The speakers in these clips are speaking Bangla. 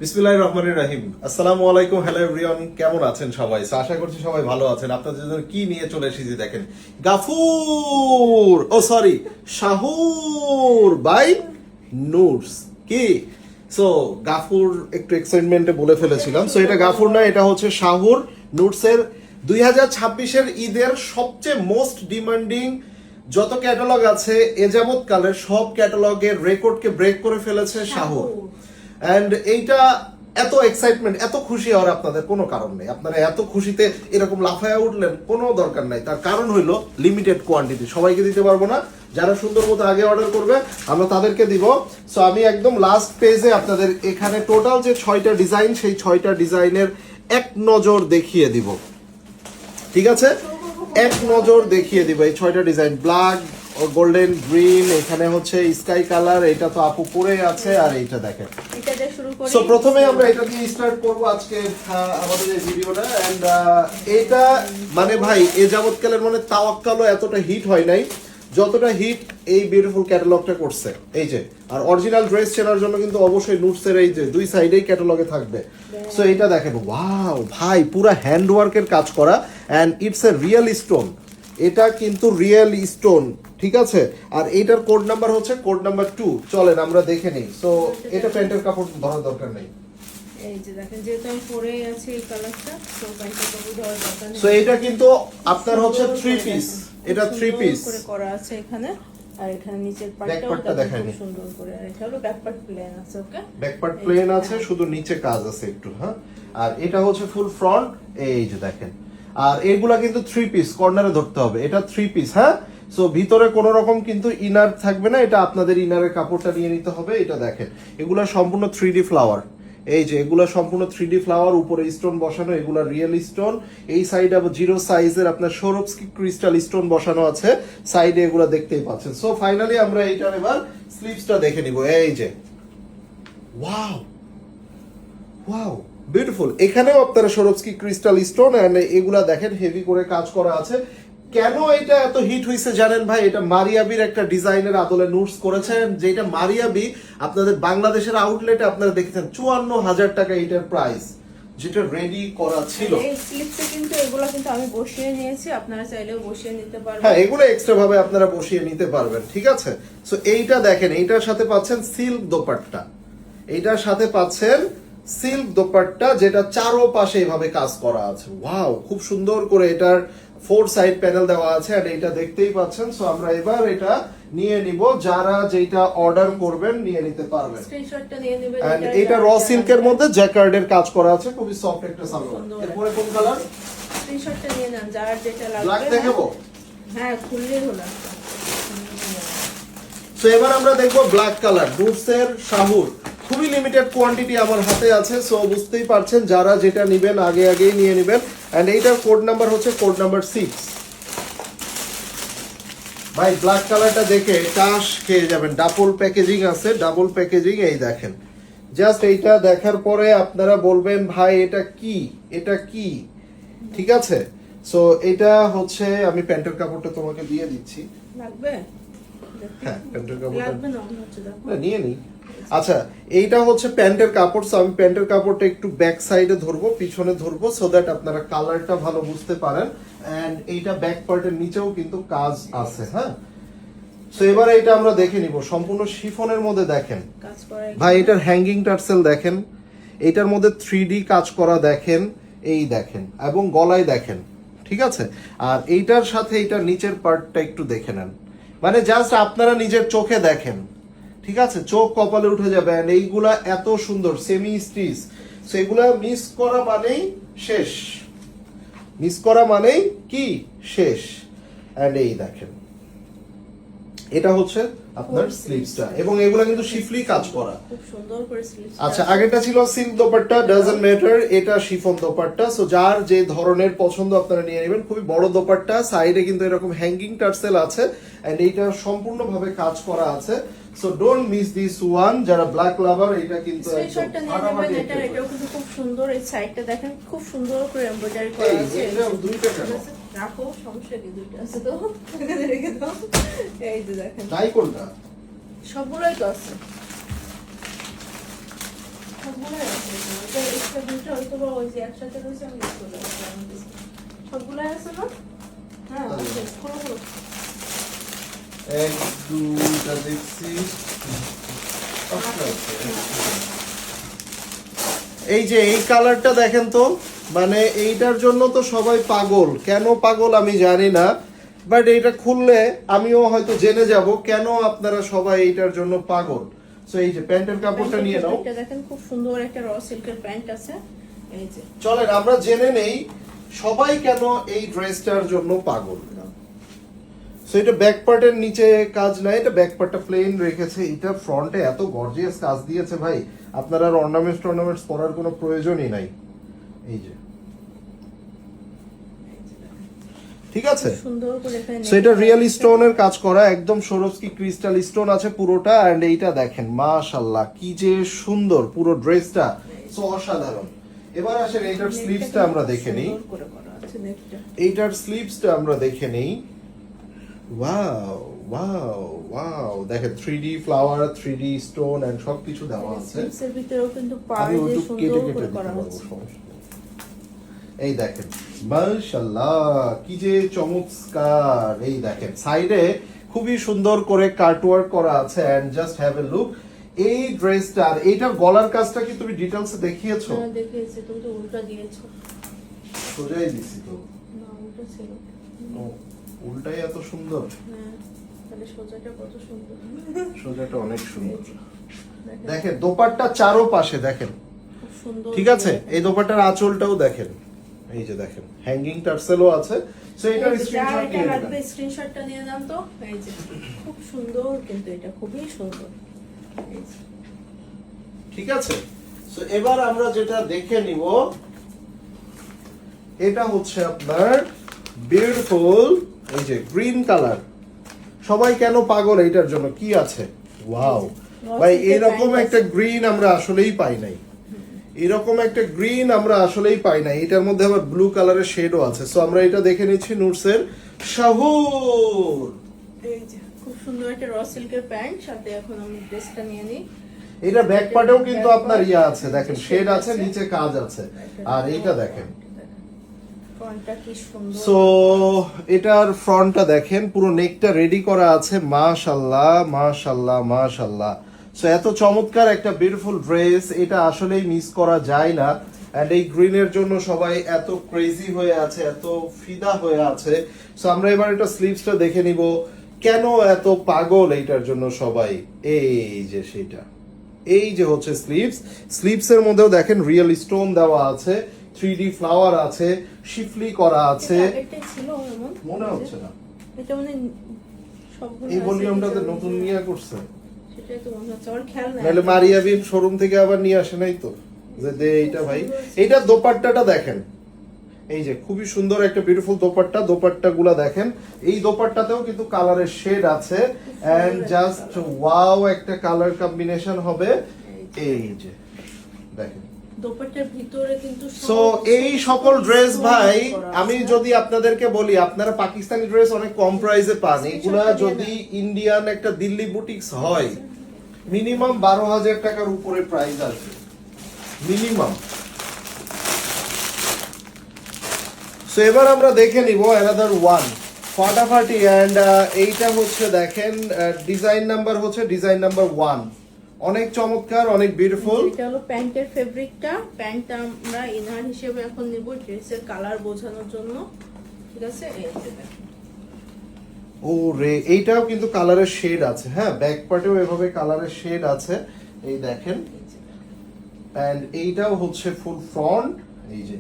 বিসমিল্লাহির রহমানির রহিম। আসসালামু আলাইকুম, হ্যালো এভরিওয়ান, কেমন আছেন সবাই? আশা করছি সবাই ভালো আছেন। আপনাদের জন্য কি নিয়ে চলে এসেছি দেখেন, গাফুর শাহুর বাই নুটস। কি সো গাফুর একটু এক্সাইটমেন্টে বলে ফেলেছিলাম। সো এটা গাফুর না, এটা হচ্ছে শাহুর নুটসের 2026-এর ঈদের সবচেয়ে মোস্ট ডিমান্ডিং যত ক্যাটালগ আছে এ যাবৎ কালের সব ক্যাটালগের রেকর্ডকে ব্রেক করে ফেলেছে শাহুর। এন্ড এইটা এত এক্সাইটমেন্ট, এত খুশি হওয়ার আপনাদের কোনো কারণ নেই। আপনারা এত খুশিতে এরকম লাফায়া উঠলেন, কোনো দরকার নাই। তার কারণ হইলো লিমিটেড কোয়ান্টিটি, সবাইকে দিতে পারবো না। যারা সুন্দর মতো আগে অর্ডার করবে আমরা তাদেরকে দিব। সো আমি একদম লাস্ট পেজে আপনাদের এখানে টোটাল যে 6টা ডিজাইন, সেই 6টা ডিজাইনের এক নজর দেখিয়ে দিব। ঠিক আছে, এক নজর দেখিয়ে দিব এই 6টা ডিজাইন। ব্ল্যাক, গোল্ডেন, গ্রিন, এখানে হচ্ছে স্কাই কালার, এটা তো আপু পরে আছে, আর এইটা দেখেন। সো প্রথমে আমরা এটা দিয়ে স্টার্ট করব আজকে আমাদের এই ভিডিওটা। এন্ড এটা মানে ভাই এ যাবৎকালের মানে তাওয়াক্কালও এতটা হিট হয় নাই যতটা হিট এই বিউটিফুল ক্যাটালগটা করছে। এই যে, আর অরিজিনাল ড্রেস চেনার জন্য কিন্তু অবশ্যই নুটসের এই যে দুই সাইডেই ক্যাটালগে থাকবে। সো এটা দেখেন, ওয়াও ভাই, পুরা হ্যান্ড ওয়ার্কের কাজ করা, and it's a real stone. এটা কিন্তু রিয়েল স্টোন, ঠিক আছে। আর এইটার কোড নাম্বার হচ্ছে কোড নাম্বার 2। চলেন আমরা দেখে নেই। সো এটা প্যান্টের কাপড় ধরার দরকার নেই। এই যে দেখেন, যেহেতু আমি পরে আছি এই কালারটা, তো প্যান্টের কাপড় ধরার দরকার নেই। সো এটা কিন্তু আপনার হচ্ছে 3 পিস, এটা 3 পিস করে করা আছে এখানে। আর এখানে নিচের ব্যাক পার্টটাও পার্টটা খুব সুন্দর করে। আর এটা হলো ব্যাক পার্ট প্লেন আছে। ওকে, ব্যাক পার্ট প্লেন আছে, শুধু নিচে কাজ আছে একটু। হ্যাঁ, আর এটা হচ্ছে ফুল ফ্রন্ট। এই যে দেখেন, আর এগুলা কিন্তু 3 পিস, কর্নারে ধরতে হবে। এটা 3 পিস। হ্যাঁ, সো ভিতরে কোনো রকম কিন্তু ইনার থাকবে না, এটা আপনাদের ইনারের কাপড়টা নিয়ে নিতে হবে। এটা দেখেন, এগুলা সম্পূর্ণ 3D ফ্লাওয়ার। এই যে এগুলা সম্পূর্ণ 3D ফ্লাওয়ার, উপরে স্টোন বসানো, এগুলা রিয়েল স্টোন। এই সাইডে আবার 0 সাইজের আপনার সৌরভস্কি ক্রিস্টাল স্টোন বসানো আছে সাইডে, এগুলা দেখতেই পাচ্ছেন। সো ফাইনালি আমরা এইটার এবার স্লিভসটা দেখে নিব। এই যে, ওয়াও ওয়াও বিউটিফুল। এখানেও আপনারা সৌরভস্কি ক্রিস্টাল স্টোন, এন্ড এগুলা দেখেন হেভি করে কাজ করা আছে। কেন এটা এত হিট হয়েছে জানেন ভাই? এটা মারিয়াবির একটা ডিজাইনের আদলে নুটস করেছেন, যেটা মারিয়াবি আপনাদের বাংলাদেশের আউটলেটে আপনারা দেখেছেন 54,000 টাকা এটার প্রাইস, যেটা রেডি করা ছিল। এই স্লিপসে কিন্তু এগুলা কিন্তু আমি বসিয়ে নিয়েছি, আপনারা চাইলেও বসিয়ে নিতে পারবেন। হ্যাঁ, এগুলো এক্সট্রা ভাবে আপনারা বসিয়ে নিতে পারবেন। ঠিক আছে, সো এইটা দেখেন, এইটার সাথে পাচ্ছেন সিল্ক দোপাট্টা। এইটার সাথে পাচ্ছেন সিল্ক দোপাট্টা, যেটা চারোপাশে এইভাবে কাজ করা আছে। ওয়াও, খুব সুন্দর করে এটার 4 সাইড প্যানেল দেওয়া আছে, আর এটা দেখতেই পাচ্ছেন। সো আমরা এবার এটা নিয়ে নিব, যারা যেটা অর্ডার করবেন নিয়ে নিতে পারবেন। স্ক্রিনশটটা নিয়ে নেবেন। এন্ড এটা র সিল্কের মধ্যে জ্যাকার্ডের কাজ করা আছে, খুবই সফট একটা সালোয়ার। এরপরে কোন কালার? স্ক্রিনশটটা নিয়ে নেন, যার যেটা লাগবে। ব্ল্যাক দেখাবো? হ্যাঁ, খুললেই হলো। সো এবার আমরা দেখব ব্ল্যাক কালার, নুটসের শাহুর। খুবই লিমিটেড কোয়ান্টিটি আমার হাতে আছে। সো বুঝতেই পারছেন, যারা যেটা নেবেন আগে আগেই নিয়ে নেবেন। এন্ড এইটার কোড নাম্বার হচ্ছে কোড নাম্বার 6। ভাই ব্ল্যাক কালারটা দেখে টাস খেয়ে যাবেন। ডাবল প্যাকেজিং আছে, ডাবল প্যাকেজিং। এই দেখেন, জাস্ট এইটা দেখার পরে আপনারা বলবেন ভাই এটা কি, এটা কি। ঠিক আছে, সো এটা হচ্ছে, আমি প্যান্টের কাপড়টা তোমাকে দিয়ে দিচ্ছি। লাগবে? হ্যাঁ, প্যান্টের কাপড়টা লাগবে না মনে হচ্ছে, দেখো। না, নিয়ে নিই। আচ্ছা, এইটা হচ্ছে প্যান্টের কাপড়। সো আমি প্যান্টের কাপড়টা একটু ব্যাক সাইডে ধরবো, পিছনে ধরবো, সো দ্যাট আপনারা কালারটা ভালো বুঝতে পারেন। এন্ড এইটা ব্যাক পার্টের নিচেও কিন্তু কাজ আছে। হ্যাঁ, সো এবার এইটা আমরা দেখে নিব। সম্পূর্ণ শিফনের মধ্যে দেখেন কাজ করে ভাই, এটার হ্যাঙ্গিং টার্সেল দেখেন, এটার মধ্যে 3D কাজ করা দেখেন, এই দেখেন, এবং গলায় দেখেন। ঠিক আছে, আর এইটার সাথে এইটার নিচের পার্টটা একটু দেখে নেন, মানে জাস্ট আপনারা নিজের চোখে দেখেন। ঠিক আছে, চোখ কপালে উঠে যাবে। and এইগুলা এত সুন্দর সেমি স্টিচ, সেগুলা মিস করা মানেই শেষ, মিস করা মানেই কি শেষ। এন্ড এই দেখেন, এটা হচ্ছে আপনার স্লিভসটা, এবং এগুলা কিন্তু শিফলি কাজ করা, খুব সুন্দর করে স্লিভস। আচ্ছা, আগেরটা ছিল সিল্ক দোপাট্টা, ডাজন্ট ম্যাটার। এটা শিফন দোপাট্টা। সো যার যে ধরনের পছন্দ আপনারা নিয়ে নেবেন। খুবই বড় দোপাট্টা, সাইডে কিন্তু এরকম হ্যাঙ্গিং টার্সেল আছে, এন্ড এইটা সম্পূর্ণভাবে কাজ করা আছে। So don't miss this one. যারা ব্ল্যাক লাভার, এটা কিন্তু স্ক্রিনশটটা নিয়ে নেবেন। এটাও কিন্তু খুব সুন্দর। এই সাইডটা দেখেন, খুব সুন্দর করে এমব্রয়ডারি করা আছে। এটা দুইটা কেন? রাখো, সমস্যা কি, দুইটা আছে তো, এখানে রেখে দাও। এই যে দেখেন, তাই কোনটা? সবগুলোই তো আছে। সবগুলাই আছে এখানে। ওইটা extra দুইটা হয়তো বা ওই যে একসাথে রয়েছে, আমি দেখতে পাচ্ছি আমার কাছে। সবগুলাই আছে না? হ্যাঁ, আছে। খোলো, খোলো। এক দুইটা দেখছি। এই যে এই কালারটা দেখেন তো, মানে এইটার জন্য তো সবাই পাগল। কেন পাগল আমি জানি না, বাট এইটা খুললে আমিও হয়তো জেনে যাব কেন আপনারা সবাই এইটার জন্য পাগল। সো এই যে প্যান্টের কাপড়টা নিয়ে নাও। এটা দেখেন খুব সুন্দর একটা র সিল্কের প্যান্ট আছে। এই যে চলেন আমরা জেনে নেই সবাই কেন এই ড্রেসটার জন্য পাগল। সো এটা ব্যাক পার্টের নিচে কাজ নাই, এটা ব্যাক পার্টটা প্লেন রেখেছে। এটা ফ্রন্টে এত গর্জিয়াস কাজ দিয়েছে ভাই, আপনার আর অর্নামেন্টস পরার কোনো প্রয়োজনই নাই। এই যে ঠিক আছে, সুন্দর করে এখানে সো এটা রিয়েল স্টোনের কাজ করা, একদম সরোস্কি ক্রিস্টাল স্টোন আছে পুরোটা। এন্ড এইটা দেখেন মাশাআল্লাহ কি যে সুন্দর পুরো ড্রেসটা, সো অসাধারণ। এবার আসেন এইটার স্লিভসটা আমরা দেখে নিই। সুন্দর করে করা আছে নেকটা। এইটার স্লিভসটা আমরা দেখে নেই। ওয়াও ওয়াও ওয়াও, দেখেন 3D flower, 3D stone and সবকিছু দেওয়া আছে। স্লিভসের ভিতরেও কিন্তু পার আমি দিয়ে ওটু কেটে সুন্দর কেটে করে দিতে করা পারবো, হচ্ছে। সমস্যা নেই। এই দেখেন মাশাআল্লাহ কি যে চমৎকার। এই দেখেন সাইডে খুবই সুন্দর করে কাটওয়ার্ক করা আছে and just have a look. এই ড্রেসটার এইটার গলার কাজটা কি তুমি ডিটেইলসে দেখিয়েছো? হ্যাঁ, দেখিয়েছি, তুমি তো উল্টা দিয়েছো। সোজাই দিছি তো। না, উল্টা ছিল। ও, উল্টাই এত সুন্দর। হ্যাঁ, তাহলে সোজাটা কত সুন্দর। সোজাটা অনেক সুন্দর। দেখেন, দেখেন দোপাট্টা চারো পাশে দেখেন, খুব সুন্দর। ঠিক আছে। এই দোপাট্টার আঁচলটাও দেখেন, এই যে দেখেন হ্যাঙ্গিং টার্সেলও আছে। সো এটার স্ক্রিনশট নিয়ে নেবেন। স্ক্রিনশটটা নিয়ে যান তো। এই যে খুব সুন্দর, কিন্তু এটা খুবই সুন্দর। এই যে ঠিক আছে, সো এবার আমরা যেটা দেখে নিব, এটা হচ্ছে আপনার বিউটিফুল এই যে গ্রিন কালার। সবাই কেন পাগল এইটার জন্য, কি আছে? ওয়াও ভাই, এরকম একটা গ্রিন আমরা আসলেই পাই নাই। এরকম একটা গ্রিন আমরা আসলেই পাই নাই। এটার মধ্যে আবার ব্লু কালারের শেডও আছে। সো আমরা এটা দেখে নিচ্ছি নুটসের শাহুর। এই যে খুব সুন্দর একটা র সিল্কের প্যান্ট, সাথে এখন আমি ড্রেসটা নিয়ে নিই। এটা ব্যাক পার্টেও কিন্তু আপনার ইয়া আছে, দেখেন শেড আছে, নিচে কাজ আছে। আর এইটা দেখেন, ফ্রন্টটা কি সুন্দর। সো এটার ফ্রন্টটা দেখেন, পুরো নেকটা রেডি করা আছে। মাশাআল্লাহ মাশাআল্লাহ মাশাআল্লাহ। সো এত চমৎকার একটা বিউটিফুল ড্রেস, এটা আসলেই মিস করা যায় না। এন্ড এই গ্রিনের জন্য সবাই এত ক্রেজি হয়ে আছে, এত ফিদা হয়ে আছে। সো আমরা এবার এটা স্লিভসটা দেখে নিব, কেন এত পাগল এইটার জন্য সবাই। এই যে সেটা, এই যে হচ্ছে স্লিভস। স্লিভসের মধ্যেও দেখেন রিয়েল স্টোন দেওয়া আছে, 3D ফ্লাওয়ার আছে, শিফলি করা আছে। এটা ছিল এমন মনে হচ্ছে না এটা মানে সবগুলো এই আছে, ভলিউমটাতে এটা নতুন মনে নিয়ে হয়। করছে, সেটাই তো মনে হচ্ছে, আমার খেয়াল নাই। নাহলে মারিয়া বিন শোরুম থেকে আবার নিয়ে আসে নাই তো, যে দে এইটা ভাই। এইটা দোপাট্টাটা দেখেন, এই যে খুবই সুন্দর একটা বিউটিফুল দোপাট্টা। দোপাট্টা গুলা দেখেন, এই দোপাট্টাতেও কিন্তু কালারের শেড আছে এন্ড জাস্ট ওয়াও একটা কালার কম্বিনেশন হবে। এই যে দেখেন, দোপাট্টার ভিতরে কিন্তু সো এই সকল ড্রেস ভাই আমি যদি আপনাদেরকে বলি, আপনারা পাকিস্তানি ড্রেস অনেক কম প্রাইসে পান। এগুলা যদি ইন্ডিয়ান একটা দিল্লি বুটিক্স হয়, মিনিমাম 12,000 টাকার উপরে প্রাইস আসবে মিনিমাম। সো এবার আমরা দেখে নিব অ্যানাদার ওয়ান ফাটাফাটি। এন্ড এইটা হচ্ছে দেখেন ডিজাইন নাম্বার হচ্ছে ডিজাইন নাম্বার 1, অনেক চমৎকার, অনেক বিউটিফুল। এটা হলো প্যান্টের ফেব্রিকটা। প্যান্টটা আমরা ইনার হিসেবে এখন নিব ড্রেসের কালার বোঝানোর জন্য, ঠিক আছে। এই যে দেখেন, ও রে, এইটাও কিন্তু কালারের শেড আছে। হ্যাঁ, ব্যাক পার্টেও এভাবে কালারের শেড আছে, এই দেখেন। এন্ড এইটাও হচ্ছে ফুল ফ্রন্ট। এই যে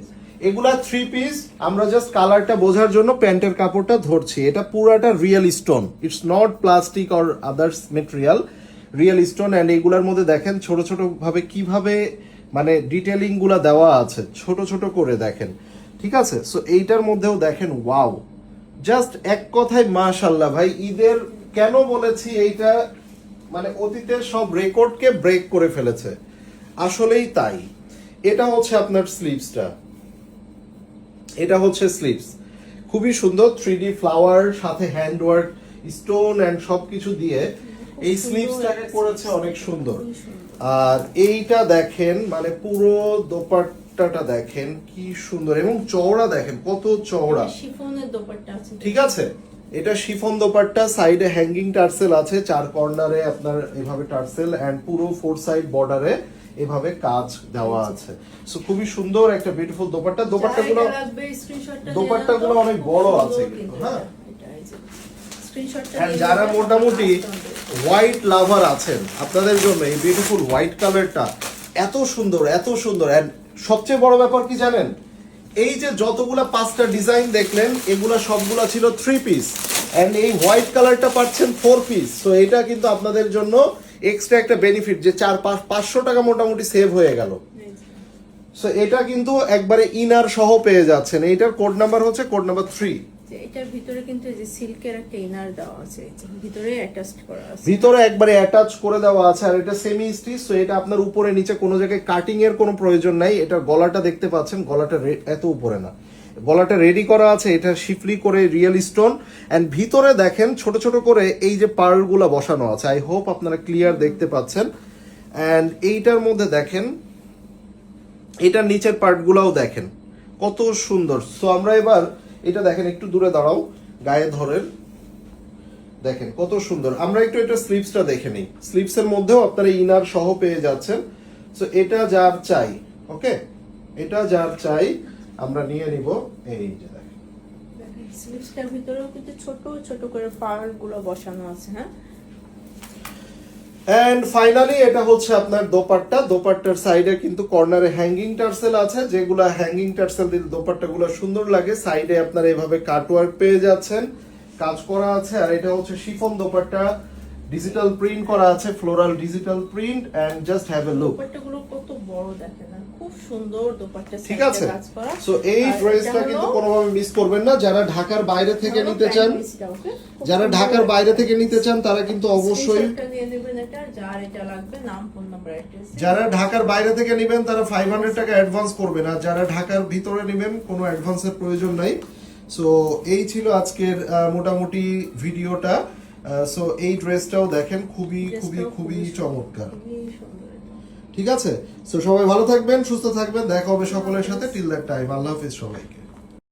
এগুলা 3 পিস, আমরা জাস্ট কালারটা বোঝার জন্য প্যান্টের কাপড়টা ধরছি। এটা পুরাটা real stone, it's not plastic or others material, real stone. And এইগুলার মধ্যে দেখেন ছোট ছোট ভাবে কিভাবে মানে ডিটেইলিং গুলা দেওয়া আছে, ছোট ছোট করে দেখেন, ঠিক আছে। সো এইটার মধ্যেও দেখেন ওয়াও, জাস্ট এক কথায় মাশাআল্লাহ ভাই। ঈদের কেন বলেছি এইটা, মানে অতীতের সব রেকর্ডকে ব্রেক করে ফেলেছে, আসলেই তাই। এটা হচ্ছে আপনার স্লিভসটা, এটা হচ্ছে স্লিভস, খুবই সুন্দর 3D ফ্লাওয়ার সাথে হ্যান্ডওয়ার্ক স্টোন এন্ড সবকিছু দিয়ে এই স্লিভসটাকে করেছে অনেক সুন্দর। আর এইটা দেখেন মানে পুরো দোপাট্টাটা দেখেন কি সুন্দর এবং চওড়া দেখেন কত চওড়া, শিফনের দোপাট্টা আছে। ঠিক আছে। এটা শিফন দোপাট্টা, সাইডে হ্যাঙ্গিং টার্সেল আছে, চার কর্নারে আপনার এভাবে টার্সেল এন্ড পুরো ফোর সাইড বর্ডারে এভাবে কাজ দেওয়া আছে। সো খুবই সুন্দর একটা বিউটিফুল দোপাট্টা। দোপাট্টাগুলো দোপাট্টাগুলো অনেক বড় আছে কিন্তু, হ্যাঁ। And যারা মোটামুটি হোয়াইট লাভার আছেন আপনাদের জন্য এই বিউটিফুল হোয়াইট কালারটা এত সুন্দর এত সুন্দর। এন্ড সবচেয়ে বড় ব্যাপার কি জানেন, এই যে যতগুলা 5টা ডিজাইন দেখলেন এগুলা সবগুলা ছিল 3 পিস এন্ড এই হোয়াইট কালারটা পাচ্ছেন 4 পিস। সো এটা কিন্তু আপনাদের জন্য এক্সট্রা একটা বেনিফিট যে 400-500 টাকা মোটামুটি সেভ হয়ে গেল। সো এটা কিন্তু একবারে ইনার সহ পেয়ে যাচ্ছেন। এইটার কোড নাম্বার হচ্ছে কোড নাম্বার 3। এটার ভিতরে কিন্তু এই যে সিল্কের একটা ইনার দেওয়া আছে, এই যে ভিতরে অ্যাটাচ করা আছে, ভিতরে একবারে অ্যাটাচ করে দেওয়া আছে। আর এটা সেমি স্টিচ, সো এটা আপনার উপরে নিচে কোনো জায়গায় কাটিং এর কোনো প্রয়োজন নাই। এটা গলাটা দেখতে পাচ্ছেন, গলাটা এত উপরে না, গলাটা রেডি করা আছে। এটা শিফলি করে রিয়েল স্টোন এন্ড ভিতরে দেখেন ছোট ছোট করে এই যে পার্লগুলো বসানো আছে। আই হোপ আপনারা ক্লিয়ার দেখতে পাচ্ছেন। এন্ড এইটার মধ্যে দেখেন এটার নিচের পার্টগুলোও দেখেন কত সুন্দর। সো আমরা এবার এটা দেখেন, একটু দূরে দাঁড়াও, গায়ে ধরেন, দেখেন কত সুন্দর। আমরা একটু এটা স্লিভসটা দেখে নিই। স্লিভসের মধ্যেও আপনারা ইনার সহ পেয়ে যাচ্ছেন। সো এটা যার চাই, ওকে, এটা যার চাই আমরা নিয়ে নিব। এই যে দেখেন স্লিভসটার ভিতরেও কিন্তু ছোট ছোট করে পার্লগুলো বসানো আছে, হ্যাঁ। এন্ড ফাইনালি এটা হচ্ছে আপনার দোপাট্টা। দোপাট্টার সাইডে কিন্তু কর্নারে হ্যাঙ্গিং টার্সেল আছে, যেগুলা হ্যাঙ্গিং টার্সেল দিলে দোপাট্টাগুলো সুন্দর লাগে। সাইডে আপনারা এভাবে কাটওয়ার্ক পেয়ে যাচ্ছেন, কাজ করা আছে। আর এটা হচ্ছে শিফন দোপাট্টা, ডিজিটাল প্রিন্ট করা আছে, floral digital print. And just have a look, দোপাট্টাগুলো কত বড় দেখেন, খুব সুন্দর দোপাট্টা, ঠিক আছে। সো এই ড্রেসটা কিন্তু কোনোভাবে মিস করবেন না। যারা ঢাকার বাইরে থেকে নিতে চান, যারা ঢাকার বাইরে থেকে নিতে চান তারা কিন্তু অবশ্যই, যারা ঢাকার বাইরে থেকে নেবেন তারা 500 টাকা অ্যাডভান্স করবেন। আর যারা ঢাকার ভিতরে নেবেন কোনো অ্যাডভান্সের প্রয়োজন নাই। সো এই ছিল আজকের মোটামুটি ভিডিওটা। সো এই ড্রেসটাও দেখেন খুবই খুবই খুবই চমৎকার, ঠিক আছে। সো সবাই ভালো থাকবেন, সুস্থ থাকবেন, দেখা হবে সকলের সাথে। টিল দ্যাট টাইম, আল্লাহ হাফেজ সবাইকে।